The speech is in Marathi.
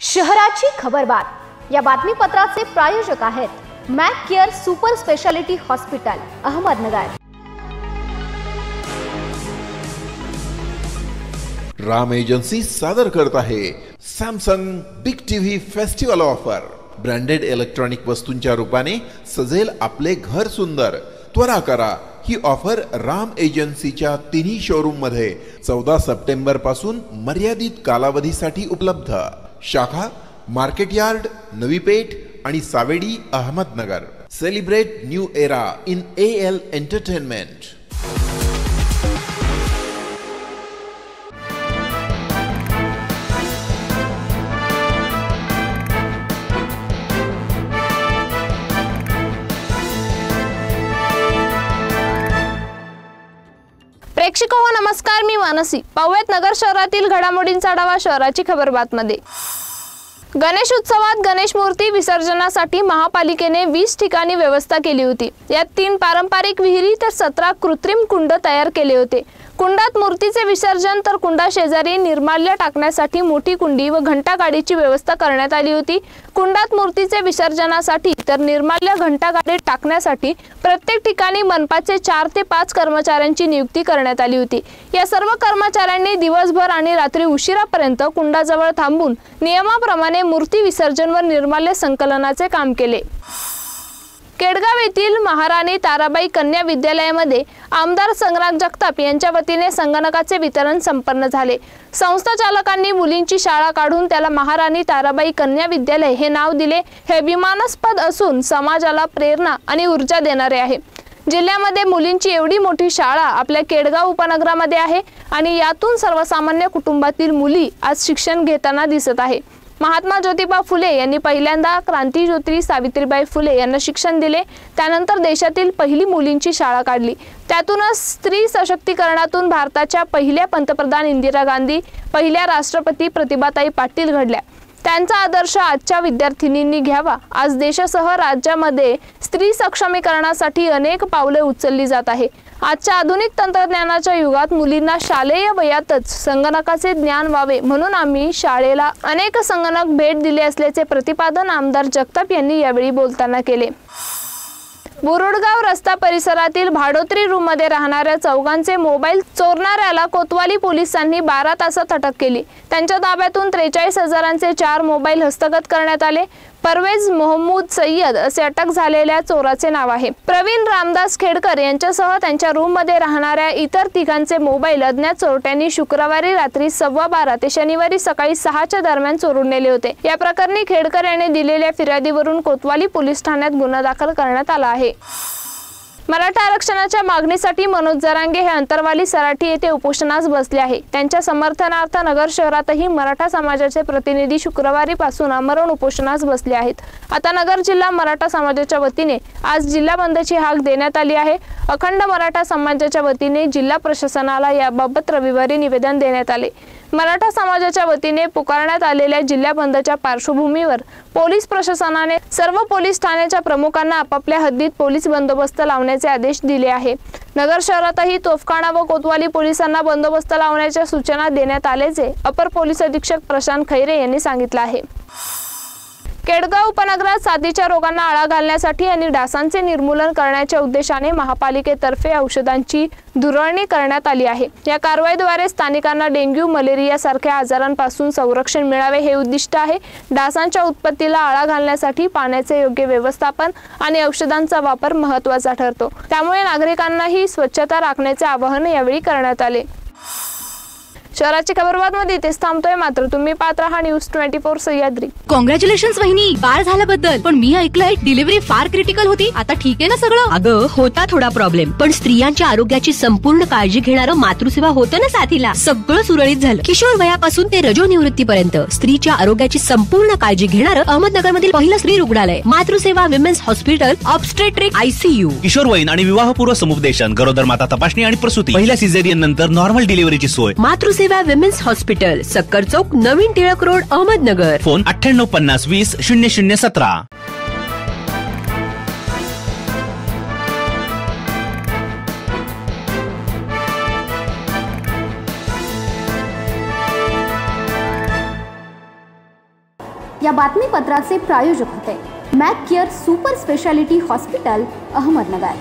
शहराची खबरबात या बातमीपत्राचे प्रायोजक आहेत Mac care super speciality hospital Ahmednagar. Ram agency सादर करत आहे Samsung big TV festival offer. Branded electronic वस्तूंच्या रूपाने सजेल आपले घर सुंदर। त्वरा करा, ही ऑफर राम एजन्सीच्या तिन्ही शोरूम मध्ये 14 सप्टेंबर पासून मर्यादित कालावधीसाठी उपलब्ध। शाखा मार्केट यार्ड, नवी पेठ आणि Savedi Ahmednagar. Celebrate new era in AL entertainment. प्रेक्षको नमस्कार, मी मानसी। पाहूयात नगर शहरातील घडामोडींचा आढावा शहराची खबरबातमध्ये। गणेश उत्सवात गणेश मूर्ती विसर्जनासाठी महापालिकेने 20 ठिकाणी व्यवस्था केली होती। यात 3 पारंपरिक विहिरी तर 17 कृत्रिम कुंड तयार केले होते। कुंडात मूर्तीचे विसर्जन तर कुंडा शेजारी निर्माल्य टाकण्यासाठी मोठी कुंडी व घंटागाडीची व्यवस्था करण्यात आली होती। कुंडात मूर्तीचे विसर्जनासाठी तर निर्माल्य घंटागाडीत टाकण्यासाठी प्रत्येक ठिकाणी मनपाचे 4 ते 5 कर्मचाऱ्यांची नियुक्ती करण्यात आली होती। या सर्व कर्मचाऱ्यांनी दिवसभर आणि रात्री उशिरापर्यंत कुंडाजवळ थांबून नियमाप्रमाणे मूर्ती विसर्जन व निर्माल्य संकलनाचे काम केले। केडगाव येथील महाराणी ताराबाई कन्या विद्यालयामध्ये आमदार संग्राम जगताप यांच्या वतीने संगणकाचे वितरण संपन्न झाले। संस्था चालकांनी मुलींची शाळा काढून त्याला महाराणी ताराबाई कन्या विद्यालय हे नाव दिले। हे अभिमानास्पद असून समाजाला प्रेरणा आणि ऊर्जा देणारे आहे। जिल्ह्यामध्ये मुलींची एवढी मोठी शाळा आपल्या केडगाव उपनगरामध्ये आहे आणि यातून सर्वसामान्य कुटुंबातील मुली आज शिक्षण घेताना दिसत आहे। महात्मा ज्योतिबा फुले यांनी पहिल्यांदा क्रांतिज्योती सावित्रीबाई फुले यांना शिक्षण दिले। त्यानंतर देशातील पहिली मुलींची शाळा काढली। त्यातूनच स्त्री सशक्तीकरणातून भारताच्या पहिल्या पंतप्रधान इंदिरा गांधी, पहिल्या राष्ट्रपती प्रतिभाताई पाटील घडल्या। त्यांचा आदर्श आजच्या विद्यार्थिनींनी घ्यावा। आज देशासह राज्यामध्ये स्त्री सक्षमीकरणासाठी अनेक पावले उचलली जात आहे। आजच्या आधुनिक तंत्रज्ञानाच्या युगात मुलींना शालेय वयातच संगणकाचे ज्ञान व्हावे म्हणून आम्ही शाळेला अनेक संगणक भेट दिले असल्याचे प्रतिपादन आमदार जगताप यांनी यावेळी बोलताना केले। बुरुडगाव रस्ता परिसरातील भाडोत्री रूम मध्ये राहणाऱ्या चौघांचे मोबाईल चोरणाऱ्याला कोतवाली पोलिसांनी 12 तासात अटक केली। त्यांच्या ताब्यातून 43,000चे 4 मोबाईल हस्तगत करण्यात आले। परवेज मोहम्मद सय्यद असे अटक झालेल्या चोराचे नाव आहे। प्रवीण रामदास खेडकर यांच्यासह त्यांच्या रूम मध्ये राहणाऱ्या इतर तिघांचे मोबाईल अज्ञात चोरट्यांनी शुक्रवारी रात्री 12:15 ते शनिवारी सकाळी 6च्या दरम्यान चोरून नेले होते। या प्रकरणी खेडकर यांनी दिलेल्या फिर्यादीवरून कोतवाली पोलीस ठाण्यात गुन्हा दाखल करण्यात आला आहे। मराठा आरक्षणाच्या मागणीसाठी मनोज जरांगे हे अंतरवाली सराठी येथे उपोषणास बसले आहे। त्यांच्या समर्थनार्थ नगर शहरातही मराठा समाजाचे प्रतिनिधी शुक्रवारी पासून आमरण उपोषणास बसले आहेत। आता नगर जिल्हा मराठा समाजाच्या वतीने आज जिल्हा बंदची हाक देण्यात आली आहे। अखंड मराठा समाजाच्या वतीने जिल्हा प्रशासनाला याबाबत रविवारी निवेदन देण्यात आले। मराठा समाजाच्या वतीने पुकारण्यात आलेल्या जिल्हा बंदच्या पार्श्वभूमीवर पोलीस प्रशासनाने सर्व पोलीस ठाण्याच्या प्रमुखांना आपापल्या हद्दीत पोलीस बंदोबस्त लावण्याचे आदेश दिले आहे। नगर शहरातही तोफखाना व कोतवाली पोलिसांना बंदोबस्त लावण्याच्या सूचना देण्यात आल्याचे अपर पोलीस अधीक्षक प्रशांत खैरे यांनी सांगितले आहे। केडगाव उपनगरात साथीच्या रोगांना आळा घालण्यासाठी आणि डासांचे निर्मूलन करण्याच्या उद्देशाने महापालिकेतर्फे औषधांची धुरळणी करण्यात आली आहे। या कारवाईद्वारे स्थानिकांना डेंग्यू, मलेरिया सारख्या आजारांपासून संरक्षण मिळावे हे उद्दिष्ट आहे। डासांच्या उत्पत्तीला आळा घालण्यासाठी पाण्याचे योग्य व्यवस्थापन आणि औषधांचा वापर महत्त्वाचा ठरतो। त्यामुळे नागरिकांनाही स्वच्छता राखण्याचे आवाहन यावेळी करण्यात आले। शहराची खबरबातमध्ये इथेच थांबतोय, मात्र तुम्ही पाहत राहा न्यूज 24 सह्याद्री। कॉंग्रॅच्युलेशन्स वहिनी, बाळ झाल्याबद्दल। पण मी ऐकलंय डिलिव्हरी फार क्रिटिकल होती। आता ठीक आहे ना सगळं? अगं होता थोडा प्रॉब्लेम, पण स्त्रियांच्या आरोग्याची संपूर्ण काळजी घेणारं मातृसेवा होतं ना साथीला। सगळं सुरळीत झालं। किशोर वयापासून ते रजोनिवृत्तीपर्यंत स्त्रीच्या आरोग्याची संपूर्ण काळजी घेणारं अहमदनगर मधील पहिलं स्त्री रुग्णालय Matruseva women's hospital, obstetric ICU। किशोरवयीन आणि विवाहपूर्व समुपदेशन, गरोदर माता तपासणी आणि प्रसूती, पहिल्या सिझेरियन नंतर नॉर्मल डिलिव्हरीची सोय। मातृसेवा विमेन्स हॉस्पिटल, सक्कर चौक, नवीन टिळक रोड, अहमदनगर। फोन 9850200017। या बातमीपत्राचे प्रायोजक होते Mac care super speciality hospital, Ahmednagar.